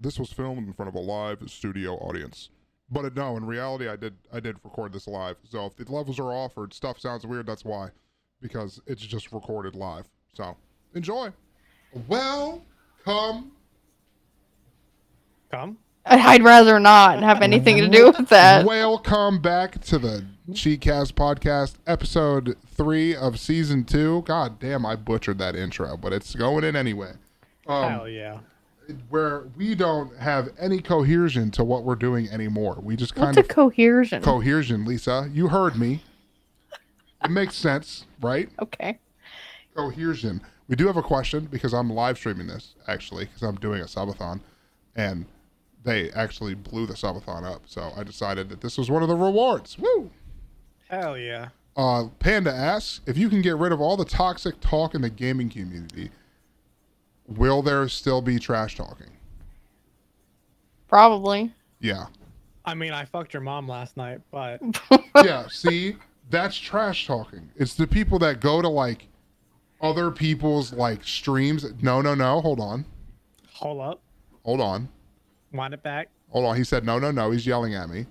this was filmed in front of a live studio audience. But no, in reality, I did record this live. So if the levels are off or stuff sounds weird, that's why, because it's just recorded live. So enjoy. Welcome. Come. I'd rather not have anything to do with that. Welcome back to the CheekCast podcast, episode 3 of season 2. God damn, I butchered that intro, but it's going in anyway. Hell yeah. Where we don't have any cohesion to what we're doing anymore. We just kind What's of a cohesion? Cohesion, Lisa. You heard me. It makes sense, right? Okay. Cohesion. We do have a question because I'm live streaming this, actually, because I'm doing a subathon, and they actually blew the subathon up. So I decided that this was one of the rewards. Woo! Hell yeah. Panda asks, if you can get rid of all the toxic talk in the gaming community, will there still be trash talking? Probably. Yeah. I mean, I fucked your mom last night, but Yeah, see? That's trash talking. It's the people that go to, like, other people's, like, streams. No. Hold on. hold up. Hold on. Wind it back. Hold on. He said, no. He's yelling at me.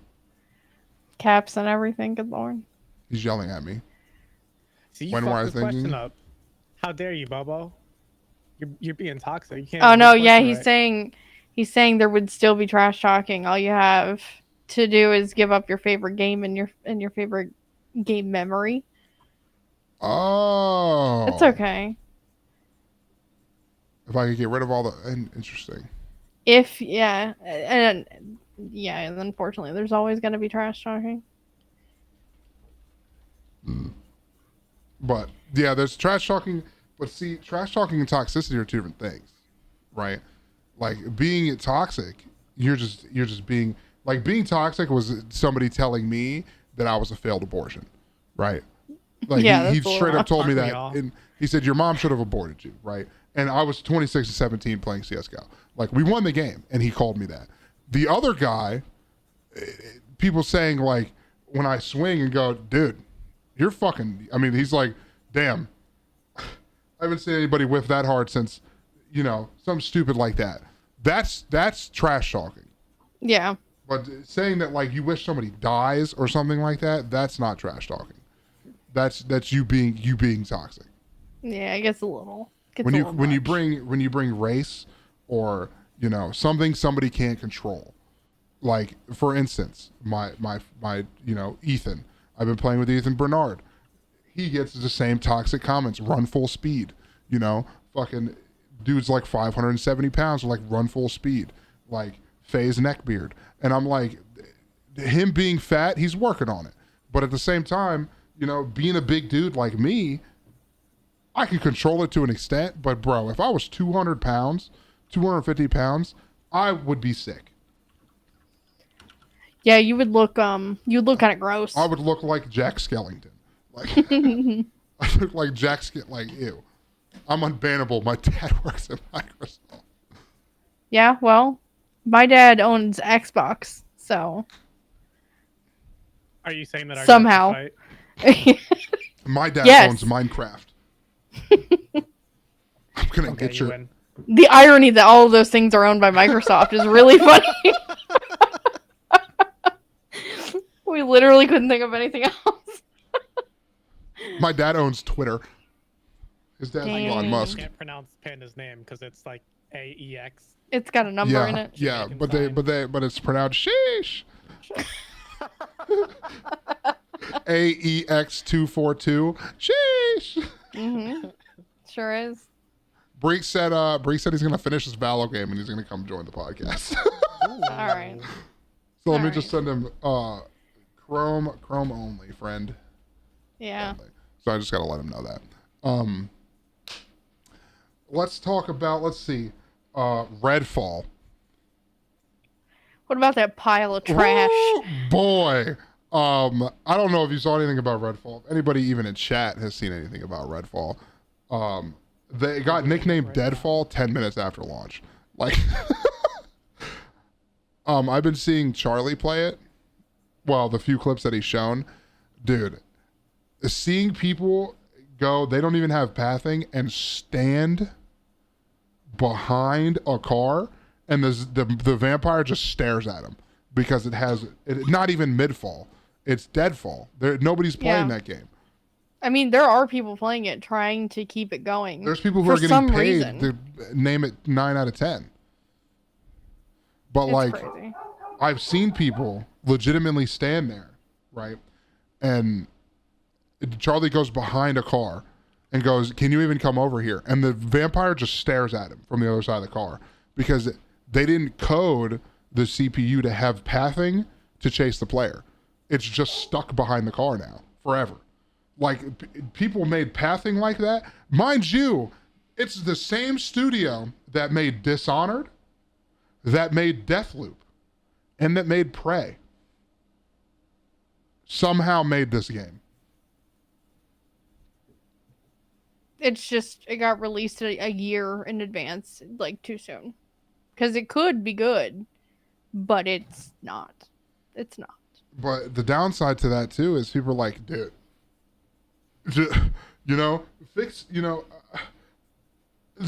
Caps and everything. Good lord. He's yelling at me. See, you When fucked were I this question thinking? up. How dare you, Bobo? You're being toxic. You can't Oh answer no, the yeah, question he's saying there would still be trash talking. All you have to do is give up your favorite game and your favorite game memory. Oh. It's okay. If I could get rid of all the... Interesting. And unfortunately, there's always going to be trash talking. But, yeah, there's trash talking... But see, trash talking and toxicity are two different things, right? Like, being toxic, you're just being... Like, being toxic was somebody telling me that I was a failed abortion, right? Like, Yeah, he that's a straight lot. up told me Aren't we that. all? And he said, your mom should have aborted you, right? And I was 26 and 17 playing CSGO. Like, we won the game, and he called me that. The other guy, people saying, like, when I swing and go, dude, you're fucking... I mean, he's like, damn... I haven't seen anybody whiff that hard since, something stupid like that. That's trash talking. Yeah. But saying that, like, you wish somebody dies or something like that, that's not trash talking. That's you being toxic. Yeah, I guess a little. Gets When a you little when you much. bring race or something somebody can't control, like for instance, my Ethan. I've been playing with Ethan Bernard. He gets the same toxic comments, run full speed, fucking dude's like 570 pounds, like run full speed, like phase neckbeard. And I'm like, him being fat, he's working on it. But at the same time, being a big dude like me, I can control it to an extent. But bro, if I was 200 pounds, 250 pounds, I would be sick. Yeah, you'd look kind of gross. I would look like Jack Skellington. Like, I look like Jack like, ew. I'm unbannable. My dad works at Microsoft. Yeah, well, my dad owns Xbox, so Are you saying that our Somehow. dads fight? My dad Yes. owns Minecraft. I'm gonna Okay, get you your... win. the irony that all of those things are owned by Microsoft is really funny. We literally couldn't think of anything else. My dad owns Twitter. His dad's Dang. Elon You Musk. can't pronounce Panda's name because it's like AEX. It's got a number in Yeah, it. yeah, Jamaican sign. but it's pronounced sheesh. AEX242. Sheesh. Mm-hmm. Sure is. Breekz said he's gonna finish his Valo game and he's gonna come join the podcast. All right. So let me Alright. just send him Chrome only, friend. Yeah. So I just gotta let him know that. Let's talk about Redfall. What about that pile of trash? Ooh, boy. I don't know if you saw anything about Redfall. If anybody even in chat has seen anything about Redfall. They got nicknamed Deadfall 10 minutes after launch. Like I've been seeing Charlie play it. Well, the few clips that he's shown. Dude, seeing people go, they don't even have pathing and stand behind a car and the vampire just stares at him because it has not even midfall, it's deadfall. Nobody's playing that game. I mean, there are people playing it, trying to keep it going. There's people who are getting paid to name it 9 out of 10. But it's like, crazy. I've seen people legitimately stand there, right? And Charlie goes behind a car and goes, "Can you even come over here?" And the vampire just stares at him from the other side of the car because they didn't code the CPU to have pathing to chase the player. It's just stuck behind the car now forever. Like, people made pathing like that. Mind you, it's the same studio that made Dishonored, that made Deathloop, and that made Prey. Somehow made this game. It's just, it got released a year in advance, like, too soon. Because it could be good, but it's not. It's not. But the downside to that, too, is people are like, dude, you know, fix, you know,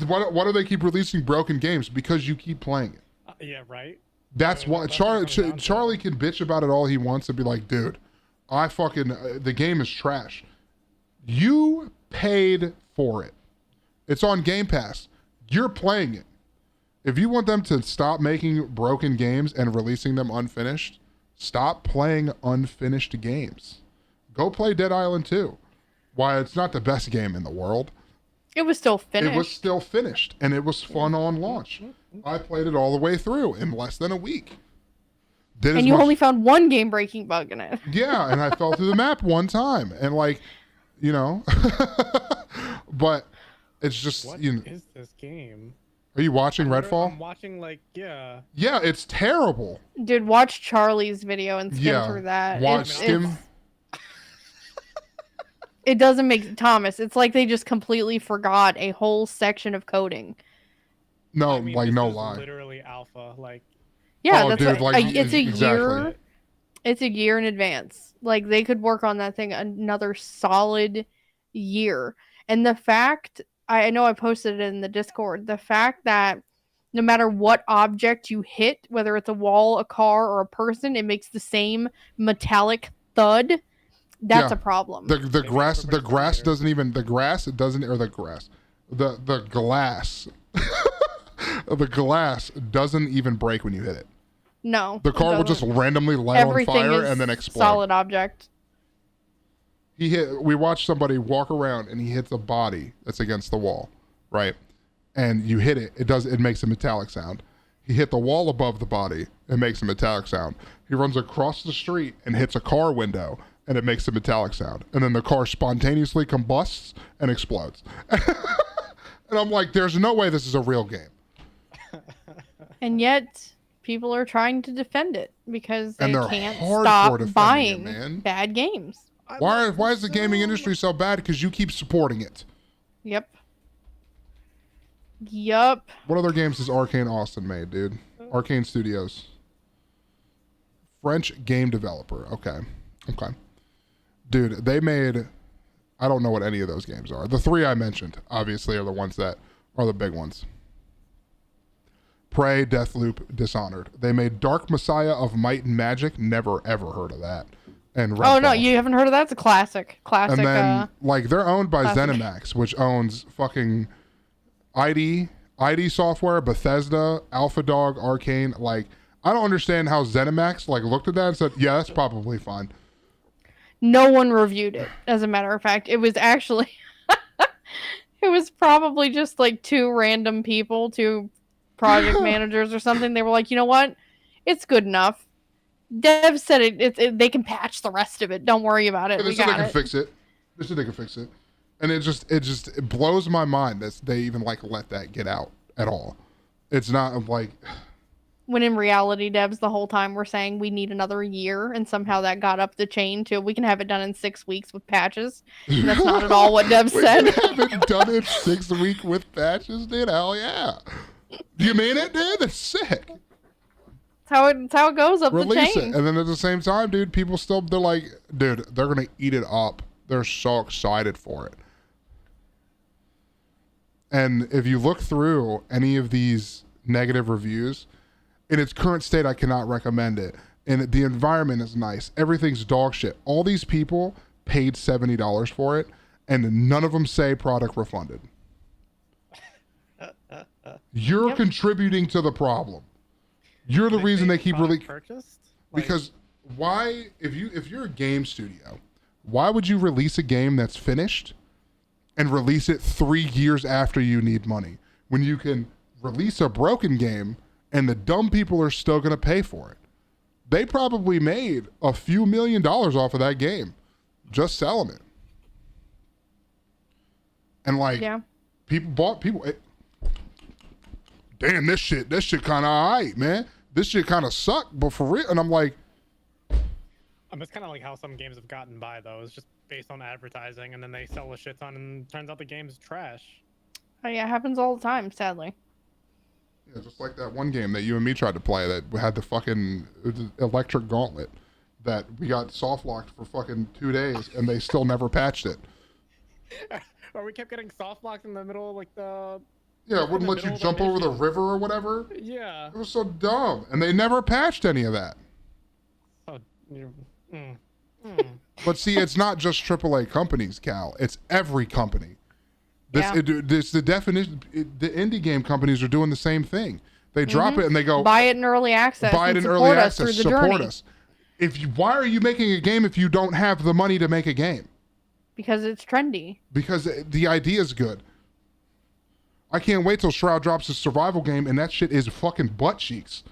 why do they keep releasing broken games? Because you keep playing it. Yeah, right? That's why Charlie can bitch about it all he wants and be like, dude, I fucking, the game is trash. You paid for it. It's on Game Pass. You're playing it. If you want them to stop making broken games and releasing them unfinished, stop playing unfinished games. Go play Dead Island 2. Why, it's not the best game in the world. It was still finished. It was still finished, and it was fun on launch. I played it all the way through in less than a week. And you only found one game-breaking bug in it. Yeah, and I fell through the map one time, and like, you know, but it's just, What you know. is this game? Are you watching Redfall? I'm watching, like, yeah. Yeah, it's terrible. Dude, watch Charlie's video and skim through that. Skim. It doesn't make Thomas. It's like they just completely forgot a whole section of coding. No, I mean, like this no is lie. Literally alpha, like. Yeah, Oh, that's dude, what, like, it's a exactly. year. It's a year in advance. Like, they could work on that thing another solid year. And the fact, I know I posted it in the Discord, the fact that no matter what object you hit, whether it's a wall, a car, or a person, it makes the same metallic thud. That's a problem. The glass doesn't even break when you hit it. No. The car will just randomly light on fire and then explode. Solid object. We watched somebody walk around and he hits a body that's against the wall, right? And you hit it, it makes a metallic sound. He hit the wall above the body, it makes a metallic sound. He runs across the street and hits a car window and it makes a metallic sound. And then the car spontaneously combusts and explodes. And I'm like, there's no way this is a real game. And yet, people are trying to defend it because they can't hardcore stop defending buying it, man. bad games. Why is the gaming industry so bad? Because you keep supporting it. Yep. What other games has Arcane Austin made, dude? Arcane Studios. French game developer. Okay. Dude, they made... I don't know what any of those games are. The three I mentioned, obviously, are the ones that are the big ones. Prey, Deathloop, Dishonored. They made Dark Messiah of Might and Magic. Never, ever heard of that. And Redfall. Oh, no, you haven't heard of that? It's a classic. And then, like, they're owned by ZeniMax, which owns fucking ID Software, Bethesda, Alpha Dog, Arcane. Like, I don't understand how ZeniMax, like, looked at that and said, yeah, that's probably fine. No one reviewed it, as a matter of fact. It was actually... it was probably just, like, two random people, two project managers or something. They were like, you know what? It's good enough. Dev said they can patch the rest of it. Don't worry about it. They said they can fix it. They said they can fix it. And it blows my mind that they even, like, let that get out at all. It's not like... When in reality, devs the whole time were saying we need another year, and somehow that got up the chain to we can have it done in 6 weeks with patches. And that's not at all what devs said. Have it done in 6 weeks with patches, dude? Hell yeah. Do you mean it, dude? That's sick. That's how it goes up the chain. Release it. And then at the same time, dude, people they're like, dude, they're going to eat it up. They're so excited for it. And if you look through any of these negative reviews. In its current state, I cannot recommend it. And the environment is nice. Everything's dog shit. All these people paid $70 for it, and none of them say product refunded. You're contributing to the problem. You're the reason they keep purchased? Because why, if you're a game studio, why would you release a game that's finished and release it 3 years after you need money when you can release a broken game and the dumb people are still going to pay for it? They probably made a few $1 million off of that game just selling it. And like, damn, this shit kind of alright, man. This shit kind of sucked, but for real. And I'm like, it's kind of like how some games have gotten by though. It's just based on advertising, and then they sell a shit ton, and turns out the game's trash. Oh yeah, it happens all the time, sadly. yeah, just like that one game that you and me tried to play that had the fucking electric gauntlet that we got soft locked for fucking 2 days, and they still never patched it. Or we kept getting soft locked in the middle of like the. Yeah, it wouldn't let you jump over the river or whatever. Yeah. It was so dumb, and they never patched any of that. Oh. But see, it's not just AAA companies, Cal. It's every company. The definition. The indie game companies are doing the same thing. They drop it and they go buy it in early access. Buy it in early access. Support us. Why are you making a game if you don't have the money to make a game? Because it's trendy. Because the idea is good. I can't wait till Shroud drops a survival game and that shit is fucking butt cheeks.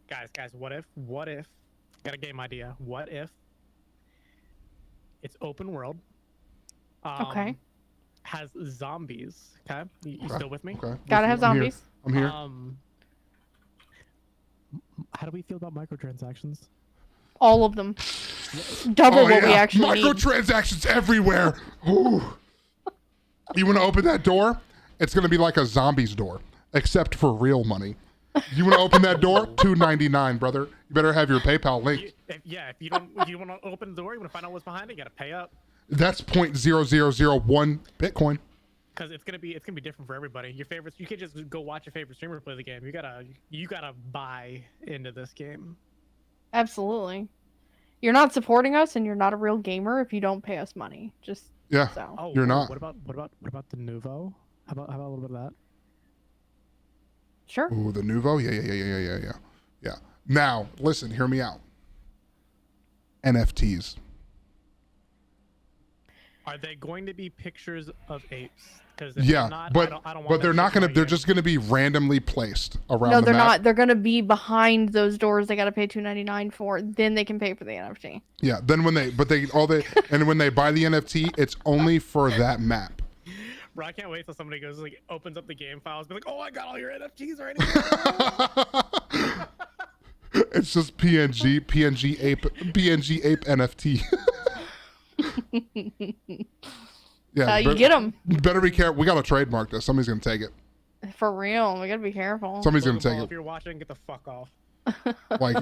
Guys, what if, got a game idea. What if it's open world? Okay. Has zombies. Okay. You still with me? Okay. Gotta have zombies. I'm here. How do we feel about microtransactions? All of them. Double what we actually need. Microtransactions everywhere. Ooh. You want to open that door? It's going to be like a zombies door, except for real money. You want to open that door? $2.99, brother. You better have your PayPal linked. If you want to open the door, you want to find out what's behind it, you got to pay up. That's 0.0001 Bitcoin. Because it's gonna be different for everybody. Your favorites, you can't just go watch your favorite streamer play the game. You gotta buy into this game. Absolutely. You're not supporting us, and you're not a real gamer if you don't pay us money. Just so. Oh, you're not. What about the Nouveau? How about a little bit of that? Sure. Ooh, the Nouveau? Yeah. Now, listen, hear me out. NFTs. Are they going to be pictures of apes? Yeah, but they're not gonna. They're just gonna be randomly placed around. No, the they're map. not. They're gonna be behind those doors. They gotta pay $2.99 for. Then they can pay for the NFT. Yeah. Then when they buy the NFT, it's only for that map. Bro, I can't wait till somebody goes opens up the game files, be like, "Oh, I got all your NFTs already." It's just PNG ape NFT. Yeah, you get them. Better be careful. We gotta trademark this. Somebody's gonna take it. For real, we gotta be careful. Somebody's gonna take it. If you're watching, get the fuck off. Like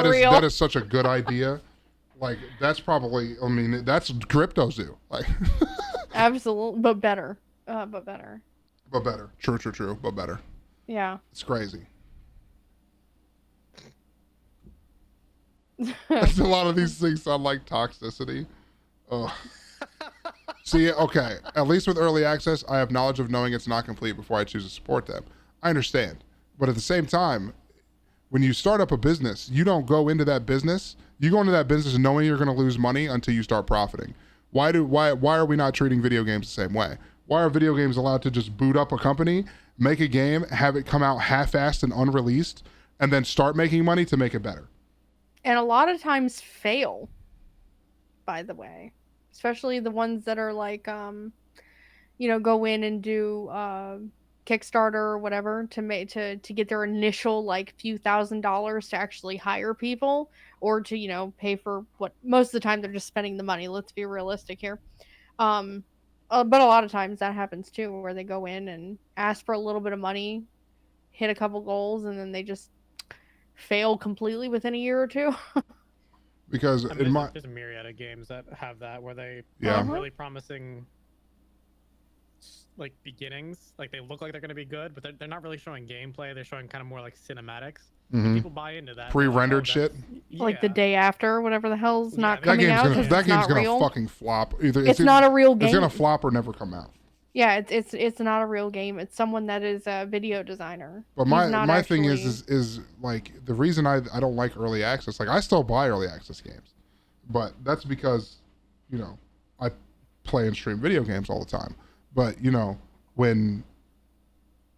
real. that is such a good idea. Like that's probably. I mean, that's CryptoZoo. Like. Absolutely, but better. But better. True. But better. Yeah. It's crazy. A lot of these things sound like toxicity. Ugh. See, okay. At least with early access, I have knowledge of knowing it's not complete before I choose to support them. I understand. But at the same time, when you start up a business, you don't go into that business. You go into that business knowing you're going to lose money until you start profiting. Why are we not treating video games the same way? Why are video games allowed to just boot up a company, make a game, have it come out half-assed and unreleased, and then start making money to make it better? And a lot of times fail, by the way. Especially the ones that are like, go in and do Kickstarter or whatever to get their initial few $1,000s to actually hire people or to pay for what most of the time they're just spending the money. Let's be realistic here. But a lot of times that happens too, where they go in and ask for a little bit of money, hit a couple goals, and then they just fail completely within a year or two. Because there's a myriad of games that have that where they are really promising like beginnings. Like they look like they're gonna be good, but they're not really showing gameplay. They're showing kind of more like cinematics. Mhm. People buy into that. They're like, Pre-rendered oh, shit. Like the yeah. day after, whatever the hell's Yeah, not that coming out. gonna- 'cause That it's game's not gonna real. fucking flop. Either It's not a real game. It's gonna flop or never come out. Yeah, it's not a real game. It's someone that is a video designer. But He's not my thing actually- is like the reason I don't like early access. Like I still buy early access games, but that's because, you know, I play and stream video games all the time. But you know,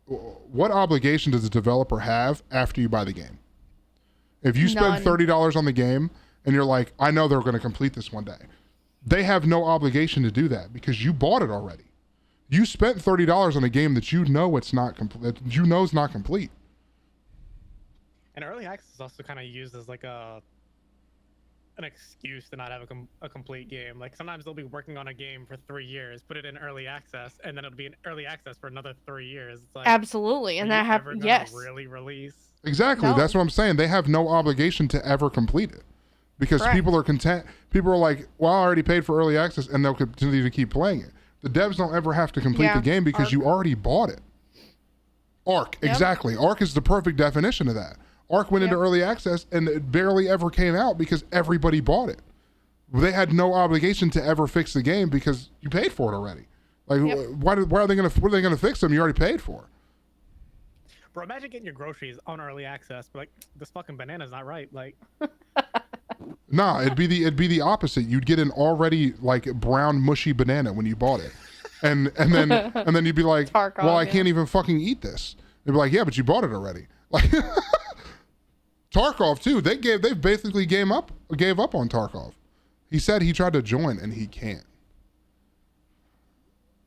what obligation does the developer have after you buy the game? If you spend None. $30 on the game and you're like, I know they're going to complete this one day, they have no obligation to do that because you bought it already. You spent $30 on a game that you know it's not complete. You know it's not complete. And early access is also kind of used as like an excuse to not have a complete game. Like sometimes they'll be working on a game for 3 years, put it in early access, and then it'll be in early access for another 3 years. It's like, Absolutely, and are that you ever happened. gonna Yes. Really release? Exactly. No. That's what I'm saying. They have no obligation to ever complete it because Correct. people are content. People are like, well, I already paid for early access, and they'll continue to keep playing it. The devs don't ever have to complete Yeah, the game because Arc. you already bought it. Arc, Yep. exactly. Arc is the perfect definition of that. Arc went into Yep. early access and it barely ever came out because everybody bought it. They had no obligation to ever fix the game because you paid for it already. Like, Yep. why are they gonna? What are they gonna fix them? You already paid for. Bro, imagine getting your groceries on early access, but like this fucking banana's not right. Like, Nah, it'd be the opposite. You'd get an already like brown mushy banana when you bought it, and then you'd be like, Tarkov, well, I yeah. can't even fucking eat this. They'd be like, yeah, but you bought it already. Like Tarkov too. They basically gave up on Tarkov. He said he tried to join and he can't.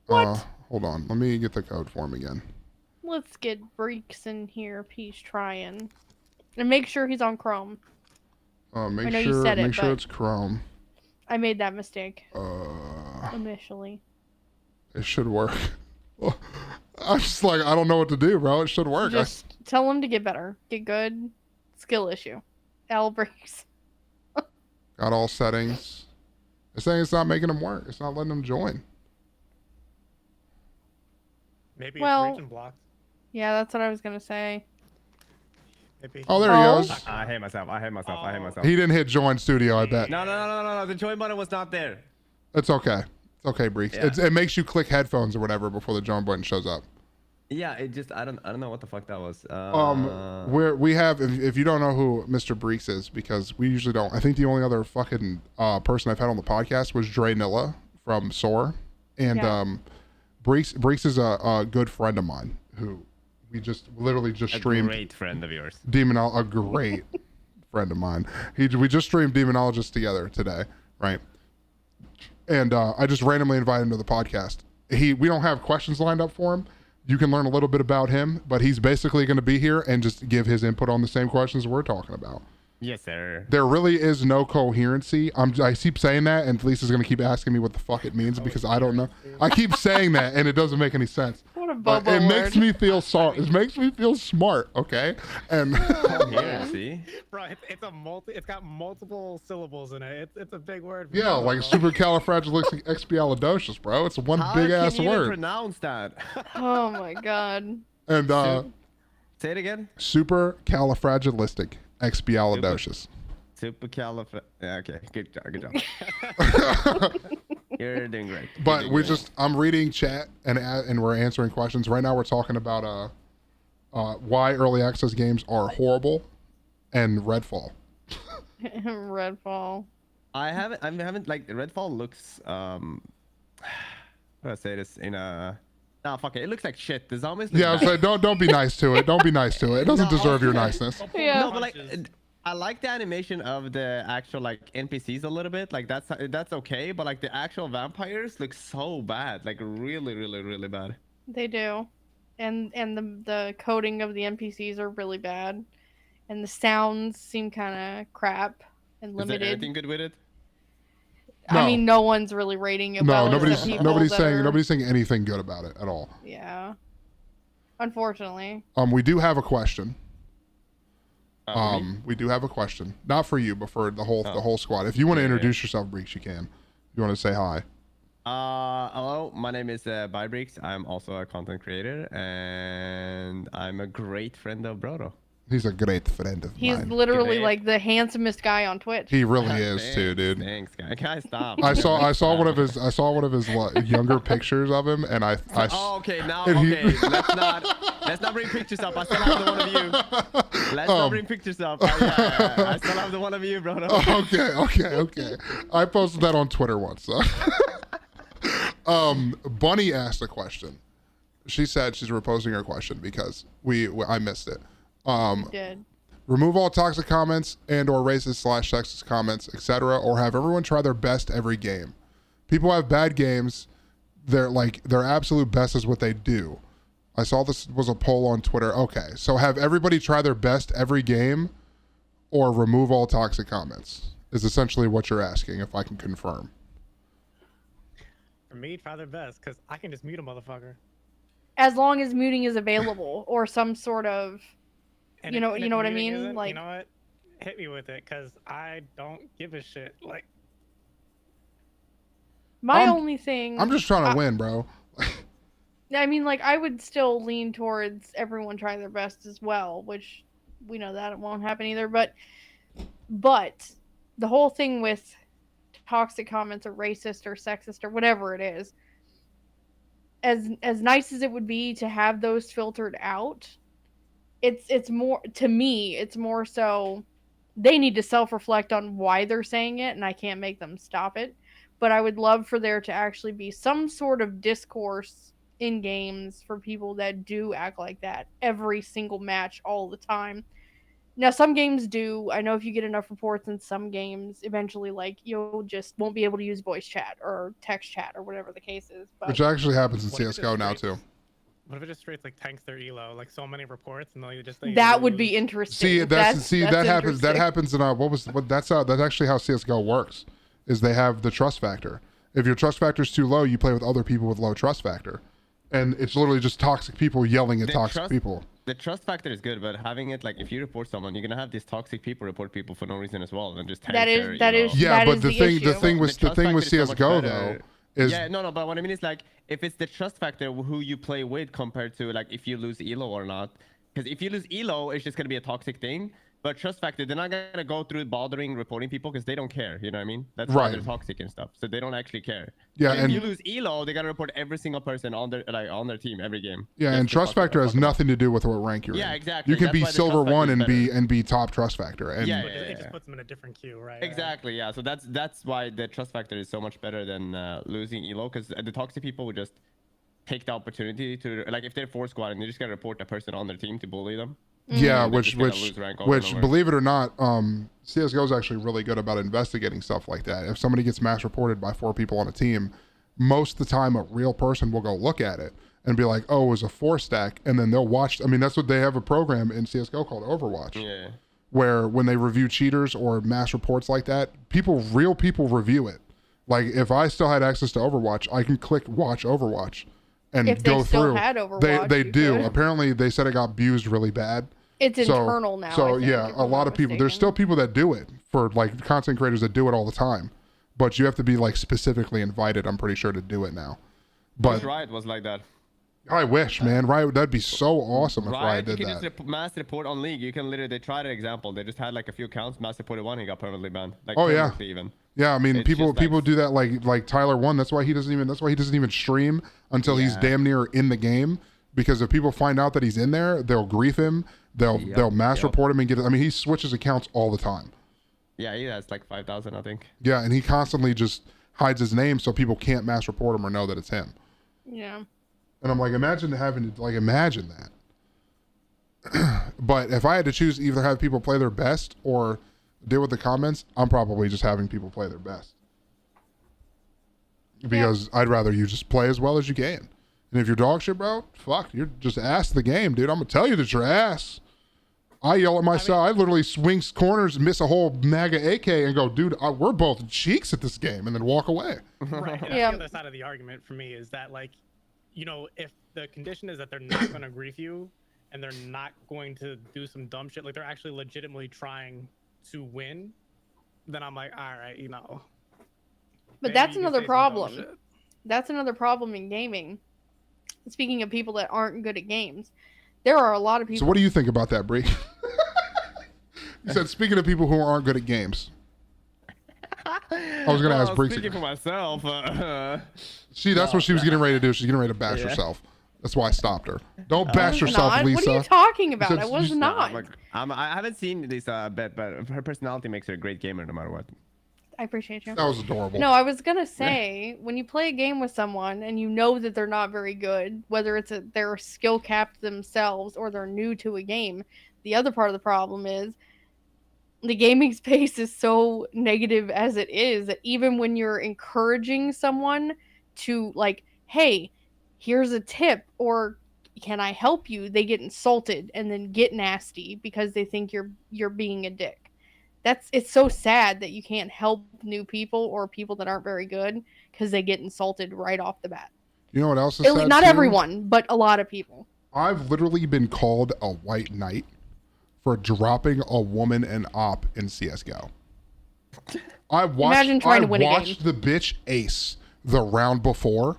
What? Hold on, let me get the code for him again. Let's get Breekz in here if he's trying, and make sure he's on Chrome. Make I know you sure said it, but- it's Chrome. I made that mistake Uh, initially. it should work. I'm just like, I don't know what to do, bro. It should work. Just tell him to get better, get good. Skill issue. L Breekz. Got all settings. It's saying it's not making them work. It's not letting them join. maybe Well- it's region blocked. Yeah, that's what I was gonna say. Maybe. Oh, there he Oh. goes. I hate myself. I hate myself. I hate myself. He didn't hit join studio, I bet. No. The join button was not there. It's okay. It's okay, Breeks. Yeah. It makes you click headphones or whatever before the join button shows up. Yeah, it just I don't know what the fuck that was. We have if you don't know who Mr. Breeks is, because we usually don't. I think the only other fucking person I've had on the podcast was Dre Nilla from SOAR, and Yeah. Breeks is a good friend of mine who we just literally just a streamed great friend of yours. a great friend of mine. We just streamed Demonologist together today, right? And I just randomly invited him to the podcast. We don't have questions lined up for him. You can learn a little bit about him, but he's basically going to be here and just give his input on the same questions we're talking about. Yes, sir. There really is no coherency. I keep saying that, and Lisa's going to keep asking me what the fuck it means because I don't know. I keep saying that, and it doesn't make any sense. What a But bobo it word. makes me feel It makes me feel smart. Okay, and Here, see? Bro, it's got multiple syllables in it. It's a big word. for yeah, me, like bro. supercalifragilisticexpialidocious, bro. It's one How big can ass you even word. pronounce that? Oh my god. And Say it again. supercalifragilisticexpialidocious. Supercalifragilistic. Yeah, okay, good job. You're doing great. You're But doing great. I'm reading chat and we're answering questions. Right now we're talking about why early access games are horrible and Redfall. Redfall. I haven't like Redfall looks how do I say this in a nah fuck it. It looks like shit. The zombies look Yeah, I was bad. like, don't be nice to it. Don't be nice to it. It doesn't No, deserve your okay. niceness. Yeah. No, but like Punches. I like the animation of the actual like NPCs a little bit. Like that's okay, but like the actual vampires look so bad. Like really bad. They do. And the coding of the NPCs are really bad. And the sounds seem kind of crap and Is there limited. anything good with it? No. I mean, no one's really rating it No, well. nobody's except people nobody's that saying are- nobody's saying anything good about it at all. Yeah. Unfortunately. We do have a question. For me? We do have a question. Not for you, but for the whole squad. If you want to Yeah, introduce yourself, Breeks, you can. You want to say hi. Hello, my name is ByBreekz. I'm also a content creator, and I'm a great friend of Brodo. He's a great friend of He's mine. literally Great. like the handsomest guy on Twitch. He really is too, dude. Thanks, guys. Stop. I saw one of his younger pictures of him, and I Oh, okay. Now, and he- okay. Let's not bring pictures up. I still have the one of you. Let's not bring pictures up. Yeah, I still have the one of you, Brodo. Okay. I posted that on Twitter once. So. Bunny asked a question. She said she's reposting her question because I missed it. Did. Remove all toxic comments and or racist/sexist comments, etc., or have everyone try their best every game. People have bad games. Their absolute best is what they do. I saw this was a poll on Twitter. Okay, so have everybody try their best every game, or remove all toxic comments is essentially what you're asking. If I can confirm. For me, try their best, because I can just mute a motherfucker. As long as muting is available or some sort of, And you know if what I muting mean? isn't, Like, you know what? Hit me with it, because I don't give a shit. Like, my only thing. I'm just trying to win, bro. I mean, like, I would still lean towards everyone trying their best as well, which we know that it won't happen either. But the whole thing with toxic comments or racist or sexist or whatever it is, as nice as it would be to have those filtered out, it's more, to me, it's more so they need to self-reflect on why they're saying it, and I can't make them stop it. But I would love for there to actually be some sort of discourse in games for people that do act like that every single match all the time. Now, some games do. I know if you get enough reports in some games, eventually, like, you'll just won't be able to use voice chat or text chat or whatever the case is. But Which actually happens in what if it CS:GO now just too. what if it just straight like tanks their elo? Like, so many reports, and they just that would lose. be interesting. See, that happens. That interesting. happens in that's actually how CS:GO works. Is they have the trust factor. If your trust factor is too low, you play with other people with low trust factor, and it's literally just toxic people yelling at toxic people. The trust factor is good, but having it like if you report someone, you're gonna have these toxic people report people for no reason as well, and just tank That is- their, that you is- know. Yeah, that but is the the thing issue. the thing with trust factor is so much CS:GO better. though is Yeah, no, but what I mean is like if it's the trust factor who you play with compared to like if you lose elo or not, because if you lose elo, it's just gonna be a toxic thing. But trust factor, they're not gonna go through bothering reporting people because they don't care. You know what I mean? That's why Right. they're toxic and stuff. So they don't actually care. Yeah, But and- if you lose elo, they gotta report every single person on their team every game. yeah, Just and to trust fuck- factor has fuck them up. nothing to do with what rank you're in. Yeah, exactly. You can That's be why the silver trust factor 1 is and be top trust factor. And Yeah, It just puts them in a different queue, right? Exactly, yeah. So that's why the trust factor is so much better than losing elo, because the toxic people would just take the opportunity to, like, if they're 4 squad and they just gotta report a person on their team to bully them. Yeah, They're which just gonna lose rank over and over. believe it or not, CS:GO is actually really good about investigating stuff like that. If somebody gets mass reported by 4 people on a team, most of the time a real person will go look at it and be like, "Oh, it was a 4 stack," and then they'll watch. I mean, that's what they have a program in CS:GO called Overwatch, Yeah. where when they review cheaters or mass reports like that, real people review it. Like if I still had access to Overwatch, I can click watch Overwatch and If they go still through. had Overwatch, they you do. could. Apparently, they said it got abused really bad. It's internal now. So I think, yeah, if a I'm lot not of people. There's mistaken. still people that do it for like content creators that do it all the time, but you have to be like specifically invited. I'm pretty sure to do it now. But Riot was like that. I wish, man, Riot. That'd be so awesome if Riot Riot, you did can that. just mass report on League. You can literally, they tried an example. They just had like a few accounts, mass reported one, he got permanently banned. Like, Oh, yeah. permanently even. Yeah, I mean, It's people just like- do that like Tyler One. That's why he doesn't even stream until he's Yeah. damn near in the game. Because if people find out that he's in there, they'll grief him. They'll mass report him and get it. I mean, he switches accounts all the time. Yeah, he has like 5,000, I think. Yeah, and he constantly just hides his name so people can't mass report him or know that it's him. Yeah. And I'm like, imagine that. But if I had to choose either have people play their best or deal with the comments, I'm probably just having people play their best. Because I'd rather you just play as well as you can. And if you're dog shit, bro, fuck, you're just ass the game, dude. I'm going to tell you that you're ass. I yell at myself. I literally swing corners, miss a whole MAGA AK and go, dude, we're both cheeks at this game, and then walk away. Right. And Yeah. that's the other side of the argument for me is that, like, you know, if the condition is that they're not going to grief you and they're not going to do some dumb shit, like they're actually legitimately trying to win, then I'm like, all right, you know. But maybe that's you can another say some dumb problem. shit. That's another problem in gaming. Speaking of people that aren't good at games, there are a lot of people. So what do you think about that, Bree? You said speaking of people who aren't good at games. I was gonna ask Breekz. Speaking for myself. See, that's what she was getting ready to do. She's getting ready to bash herself. That's why I stopped her. Don't bash yourself, not. Lisa. What are you talking about? said I was you- not. I haven't seen Lisa, but her personality makes her a great gamer no matter what. I appreciate you. That was adorable. No, I was gonna say when you play a game with someone and you know that they're not very good, whether it's they're skill capped themselves or they're new to a game, the other part of the problem is the gaming space is so negative as it is that even when you're encouraging someone to like, hey, here's a tip or can I help you, they get insulted and then get nasty because they think you're being a dick. It's so sad that you can't help new people or people that aren't very good because they get insulted right off the bat. You know what else is sad Not too? everyone, but a lot of people. I've literally been called a white knight for dropping a woman and op in CS:GO. Imagine trying to win a game. I watched the bitch ace the round before,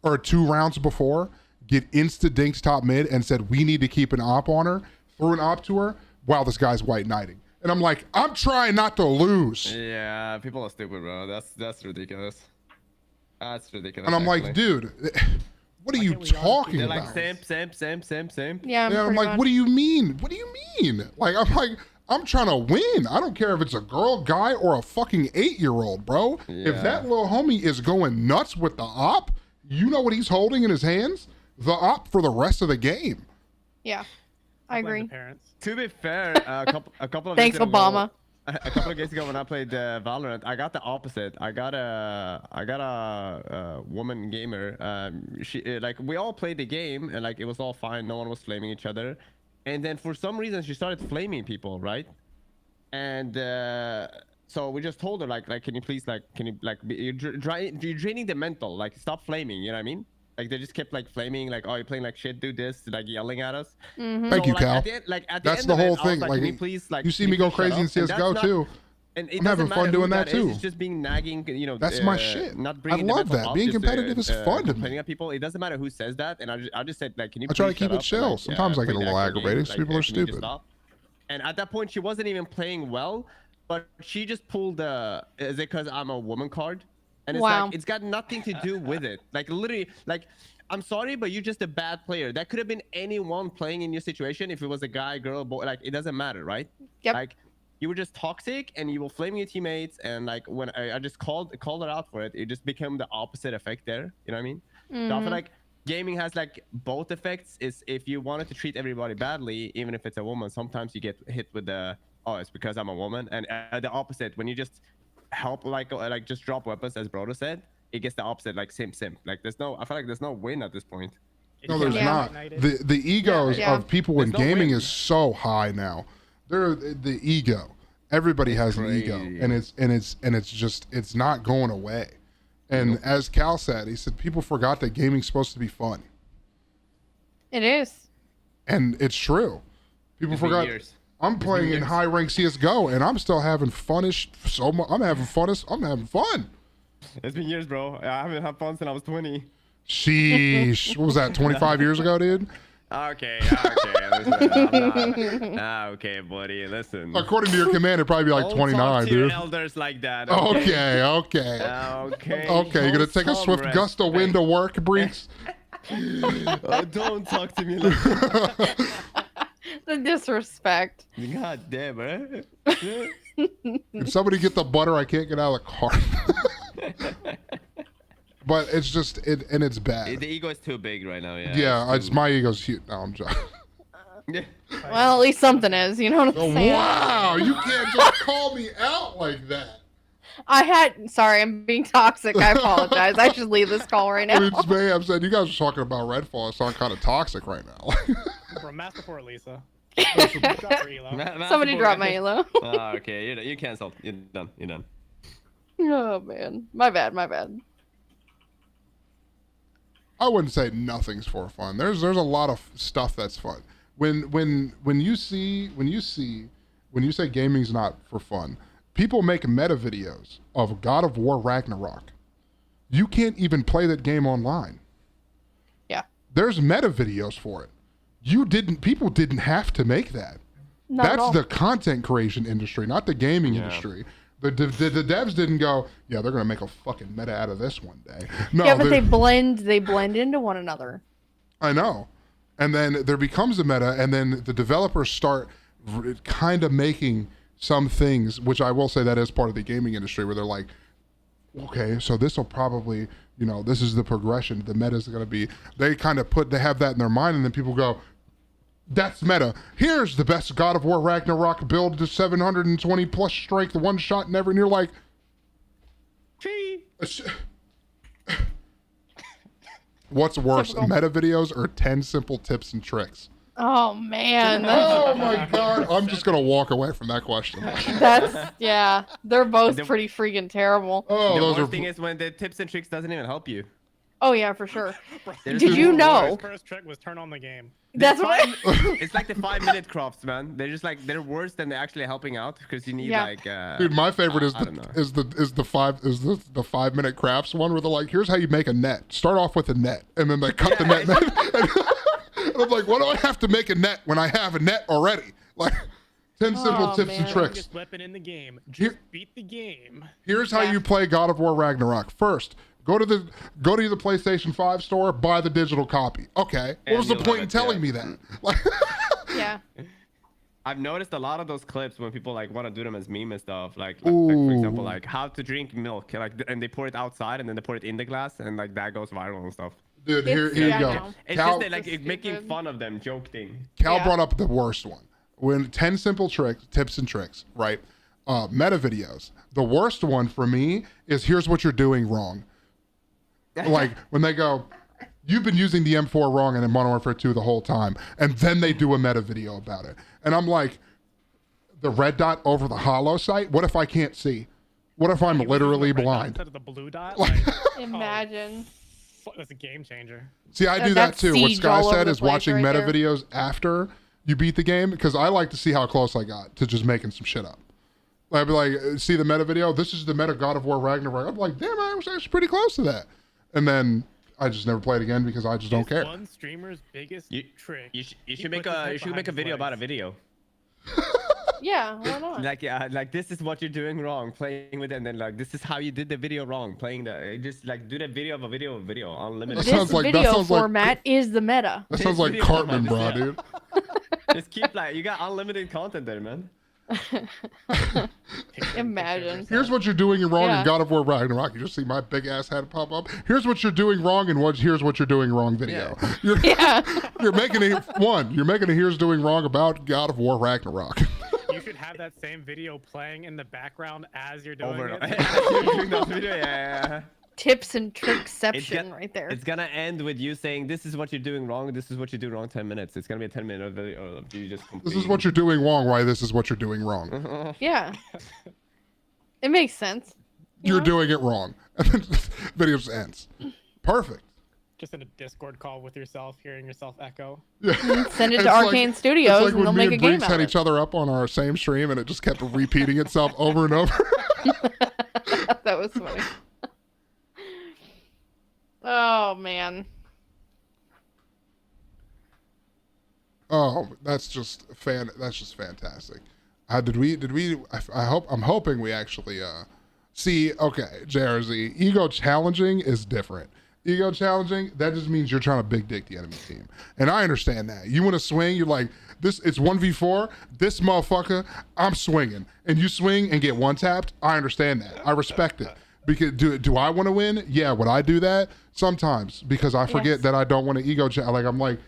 or 2 rounds before, get insta-dinked top mid and said, we need to keep an op on her, threw an op to her, while this guy's white knighting. And I'm like, I'm trying not to lose. Yeah, people are stupid, bro. That's ridiculous. That's ridiculous. And I'm like, dude, what are you talking they're about? like same. Yeah, Yeah, I'm like, what do you mean? What do you mean? Like, I'm trying to win. I don't care if it's a girl, guy, or a fucking 8-year-old, bro. Yeah. If that little homie is going nuts with the op, you know what he's holding in his hands? The op for the rest of the game. Yeah, I Blame the agree. parents. To be fair, a couple of Thanks, days ago, Obama. A couple of days ago when I played Valorant, I got the opposite. I got a woman gamer. She like we all played the game and like it was all fine. No one was flaming each other, and then for some reason she started flaming people, right? And so we just told her like can you please you're draining the mental, like stop flaming. You know what I mean? Like they just kept like flaming, like, oh, you're playing like shit, do this, like yelling at us. Mm-hmm. Thank you, like, Cal. at the end That's of the it, whole I was thing. Like, Like, can you please, like, you see can me go please shut crazy in up? And CS:GO that's too. And it I'm doesn't having fun matter doing who that is, too. It's just being nagging, you know. That's my shit. Not bringing I love the mental that. up, Being just, competitive is fun to me. complaining at people. It doesn't matter who says that. And I just said like, can you? I try to please keep shut it up? chill. Like, Sometimes I get a play the little actual aggravated game. because people are can you just stupid. stop? And at that point, she wasn't even playing well, but she just pulled the "is it because I'm a woman" card, and it's Wow. like it's got nothing to do with it. Like literally, like. I'm sorry, but you're just a bad player. That could have been anyone playing in your situation. If it was a guy, girl, boy, like it doesn't matter, right? Yep. Like you were just toxic and you were flaming your teammates. And like when I just called her out for it, it just became the opposite effect there. You know what I mean? So I Mhm. feel like gaming has like both effects. Is if you wanted to treat everybody badly, even if it's a woman, sometimes you get hit with the it's because I'm a woman, and the opposite when you just help like just drop weapons, as Brodo said. It gets the opposite, like simp. Like I feel like there's no win at this point. No, there's Yeah. not. The egos Yeah. of people in There's no gaming win. is so high now. They're the ego. Everybody has an ego, crazy. and it's not going away. And as Cal said, he said people forgot that gaming's supposed to be fun, It is. and it's true. People It's been forgot. years. I'm playing in years. high rank CS:GO, and I'm still having funish. I'm having fun. It's been years, bro. I haven't had fun since I was 20. Sheesh. What was that? 25 years ago, dude. Okay. Listen, okay, buddy. Listen. According to your command, it'd probably be like Don't 29, talk to your dude. elders like that. Okay. Okay. Okay, you're gonna take a Some swift gust of wind to work, Breekz? Don't talk to me like that. The disrespect. God damn, bro. Can somebody get the butter? I can't get out of the car. But it's just and it's bad. The ego is too big right now. Yeah. Yeah, it's my ego's huge. No, I'm joking. Well, at least something is. You know what I'm Oh, saying? wow, you can't just call me out like that. Sorry, I'm being toxic. I apologize. I should leave this call right I now. mean, it's me. I'm saying you guys are talking about Redfall. I sound kind of toxic right now. Bro, mass support, Lisa. Drop her elo. Somebody drop my elo. Okay, you canceled. You're done. Oh man, my bad. I wouldn't say nothing's for fun. There's a lot of stuff that's fun. When you say gaming's not for fun, people make meta videos of God of War Ragnarok. you can't even play that game online. Yeah. There's meta videos for it. People didn't have to make that. Not at That's all. the content creation industry, not the gaming industry. The devs didn't go, yeah, they're gonna make a fucking meta out of this one day. No, Yeah, but they blend into one another. I know. And then there becomes a meta, and then the developers start kind of making some things, which I will say that is part of the gaming industry, where they're like, okay, so this will probably, this is the progression. The meta is going to be, they have that in their mind, and then people go, that's meta. Here's the best God of War Ragnarok build to 720 plus strength, one shot never, and you're like, what's worse, Typical. meta videos or 10 simple tips and tricks? Oh man, Oh my god, I'm just gonna walk away from that question. yeah, they're both The- pretty freaking terrible. Oh, The those worst are thing is when the tips and tricks doesn't even help you. Oh yeah, for sure. There's Did you know? His first trick was turn on the game. That's what. It's like the 5-minute crafts, man. They're just like they're worse than they're actually helping out because you need Yeah. like. Dude, my favorite is I don't know. the 5-minute crafts one where they're like, here's how you make a net. Start off with a net, and then they cut the net. And I'm like, why do I have to make a net when I have a net already? Like, 10 simple Oh, tips man. and tricks. Biggest weapon in the game. Here- Just beat the game. Here's how Yeah. you play God of War Ragnarok. First, go to the PlayStation 5 store, buy the digital copy. Okay. What And was the you'll point have in it, telling yeah. me that? Like, Yeah. I've noticed a lot of those clips when people like want to do them as meme and stuff. Like for example, Ooh. like how to drink milk, like and they pour it outside and then they pour it in the glass and like that goes viral and stuff. dude, here It's- you yeah, I go. know. It's Cal, just that, like It's making stupid. fun of them, joke thing. Cal Yeah. brought up the worst one. When 10 simple tips and tricks, right? Meta videos. The worst one for me is here's what you're doing wrong. Like when they go, you've been using the M4 wrong in Modern Warfare 2 the whole time, and then they do a meta video about it. And I'm like, the red dot over the hollow sight? What if I can't see? What if I'm He was using literally the red dot blind? Instead of the blue dot. Like, Imagine. that's a game changer. See, I do that That's too. What siege Sky all over said the is place watching right meta there. videos after you beat the game, because I like to see how close I got to just making some shit up. I'd be like, see the meta video? This is the meta God of War Ragnarok. I'm like, damn, I was actually pretty close to that. And then I just never played again because I just don't It's care. One streamer's biggest trick. You He should make puts his a head you should make a behind video his about a legs. video. Yeah, why not? Like this is what you're doing wrong, playing with it, and then like this is how you did the video wrong, playing the just like do the video of a video of a video, unlimited. That This sounds like- that video sounds like- format is the meta. That sounds This like video Cartman, format bro, is- dude. Just keep like you got unlimited content there, man. Imagine. Here's what you're doing wrong Yeah. in God of War Ragnarok. You just see my big ass head pop up. Here's what you're doing wrong in here's what you're doing wrong video. You're, Yeah. you're making you're making a here's doing wrong about God of War Ragnarok. You should have that same video playing in the background as you're doing Over it. and over. You're doing that video, yeah. Tips and trickception It's got- right there. It's gonna end with you saying, "This is what you're doing wrong. This is what you do wrong." 10 minutes. It's gonna be a 10-minute video of you just. This is what you're doing wrong. Why this is what you're doing wrong. Yeah. It makes sense. you You're know? doing it wrong. And then video just ends. Perfect. Just in a Discord call with yourself, hearing yourself echo. Yeah. Send it It's to like- Arcane it's Studios like and they'll when me make a and game Breekz out had of each it. other up on our same stream, and it just kept repeating itself over and over. That was funny. Oh man. Oh, that's just fantastic. I'm hoping we actually see. Okay, JRZ, ego challenging is different. Ego challenging, that just means you're trying to big dick the enemy team, and I understand that. You want to swing, you're like this. It's 1v4. This motherfucker, I'm swinging, and you swing and get one tapped. I understand that. I respect it. Because do I want to win? Yeah. Would I do that? Sometimes, because I forget Yes. that I don't want to ego challenge. Like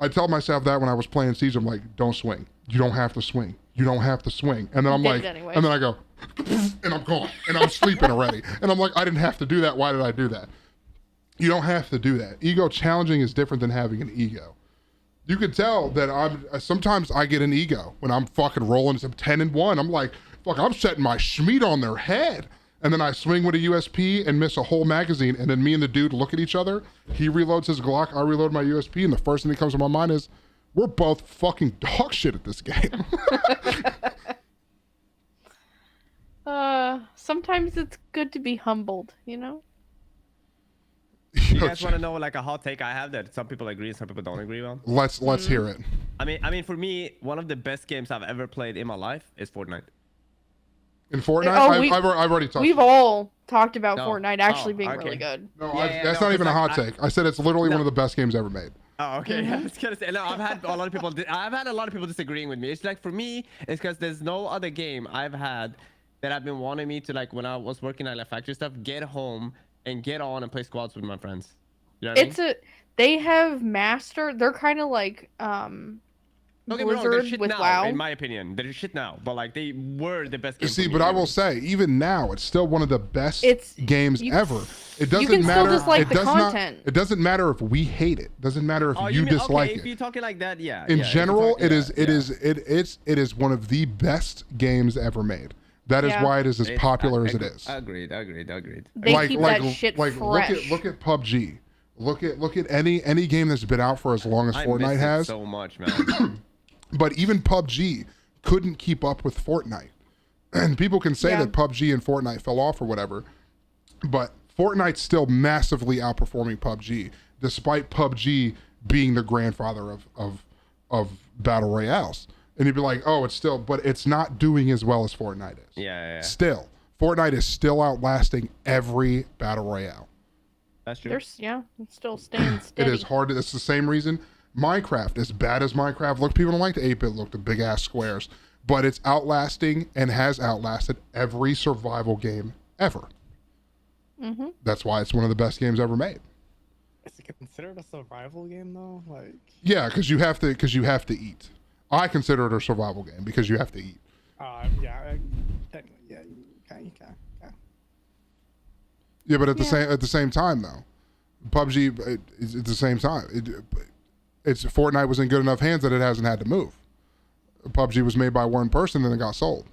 I tell myself that when I was playing Siege, I'm like, don't swing. You don't have to swing. You don't have to swing. And then I'm Did it like, anyways. and then I go, and I'm gone, and I'm sleeping already. And I'm like, I didn't have to do that. Why did I do that? You don't have to do that. Ego challenging is different than having an ego. You could tell that sometimes I get an ego when I'm fucking rolling some 10-1. I'm like, fuck, I'm setting my schmeat on their head. And then I swing with a USP and miss a whole magazine. And then me and the dude look at each other. He reloads his Glock, I reload my USP. And the first thing that comes to my mind is, we're both fucking dog shit at this game. Sometimes it's good to be humbled, you know? guys want to know like a hot take I have that some people agree and some people don't agree on? Let's hear it. I mean, for me, one of the best games I've ever played in my life is Fortnite. In Fortnite, Oh, I've already talked. We've all talked about No. Fortnite actually Oh, being okay. really good. No, Yeah, that's no, not even a it's hot like, take. I said it's literally one of the best games ever made. Oh, okay. I was gonna say, no, I've had a lot of people. I've had a lot of people disagreeing with me. It's like for me, it's because there's no other game I've had that I've been wanting me to like when I was working at factory stuff, get home and get on and play squads with my friends. You know what I mean? They have mastered. They're kind of like Don't get me wrong, they're Blizzard shit with now, WoW. in my opinion. They're shit now, but like they were the best game. See, for me, but I really. will say, even now, it's still one of the best games ever. It doesn't can still matter. dislike it the does content. Not. It doesn't matter if we hate it. Doesn't matter if Oh, you mean, dislike okay, it. If you're talking like that, yeah. In yeah, general, if you're talking- it is one of the best games ever made. That is Yeah. why it is as popular as it is. Agreed. They keep that shit fresh. Look at PUBG. Look at any game that's been out for as long as I Fortnite miss it has. so much, man. But even PUBG couldn't keep up with Fortnite. And people can say that PUBG and Fortnite fell off or whatever, but Fortnite's still massively outperforming PUBG, despite PUBG being the grandfather of battle royales. And you'd be like, oh, it's still, but it's not doing as well as Fortnite is. Yeah. Still, Fortnite is still outlasting every battle royale. That's true. It's still staying steady. It is hard. It's the same reason Minecraft, as bad as Minecraft look, people don't like the 8-bit look, the big ass squares, but it's outlasting and has outlasted every survival game ever. Mm-hmm. That's why it's one of the best games ever made. Is it considered a survival game though? Like. Yeah, because you have to eat. I consider it a survival game because you have to eat. Yeah. Technically, yeah. You can. Yeah, but at the same time though, PUBG is at the same time. It's Fortnite was in good enough hands that it hasn't had to move. PUBG was made by one person and it got sold.